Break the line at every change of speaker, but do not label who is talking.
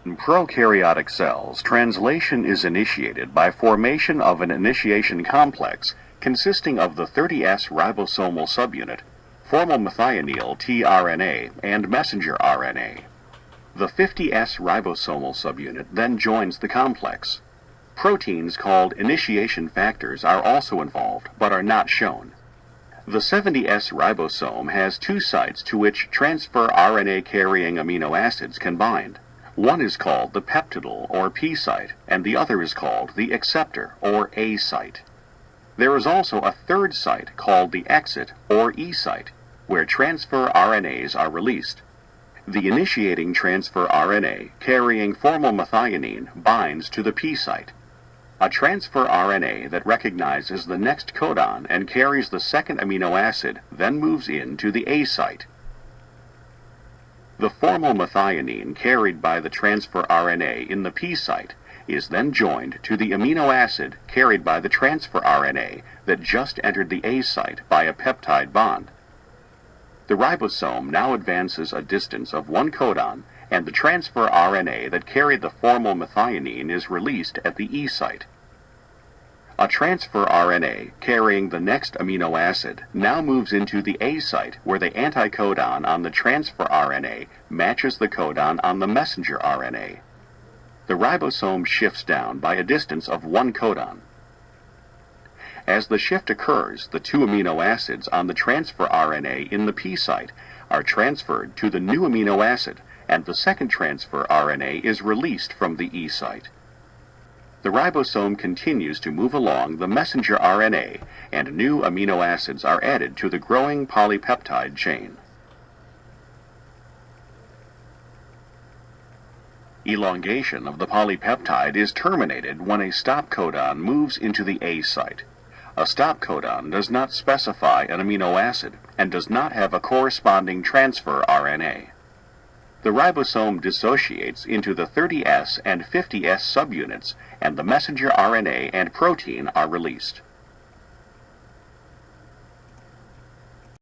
In prokaryotic cells, translation is initiated by formation of an initiation complex consisting of the 30S ribosomal subunit, formylmethionine tRNA, and messenger RNA. The 50S ribosomal subunit then joins the complex. Proteins called initiation factors are also involved, but are not shown. The 70S ribosome has two sites to which transfer RNA-carrying amino acids can bind. One is called the peptidyl, or P site, and the other is called the acceptor, or A site. There is also a third site called the exit, or E site, where transfer RNAs are released. The initiating transfer RNA carrying formylmethionine binds to the P site. A transfer RNA that recognizes the next codon and carries the second amino acid then moves into the A site. The formylmethionine carried by the transfer RNA in the P site is then joined to the amino acid carried by the transfer RNA that just entered the A site by a peptide bond. The ribosome now advances a distance of one codon, and the transfer RNA that carried the formylmethionine is released at the E site. A transfer RNA carrying the next amino acid now moves into the A site, where the anticodon on the transfer RNA matches the codon on the messenger RNA. The ribosome shifts down by a distance of one codon. As the shift occurs, the two amino acids on the transfer RNA in the P site are transferred to the new amino acid, and the second transfer RNA is released from the E site. The ribosome continues to move along the messenger RNA, and new amino acids are added to the growing polypeptide chain. Elongation of the polypeptide is terminated when a stop codon moves into the A site. A stop codon does not specify an amino acid and does not have a corresponding transfer RNA. The ribosome dissociates into the 30S and 50S subunits, and the messenger RNA and protein are released.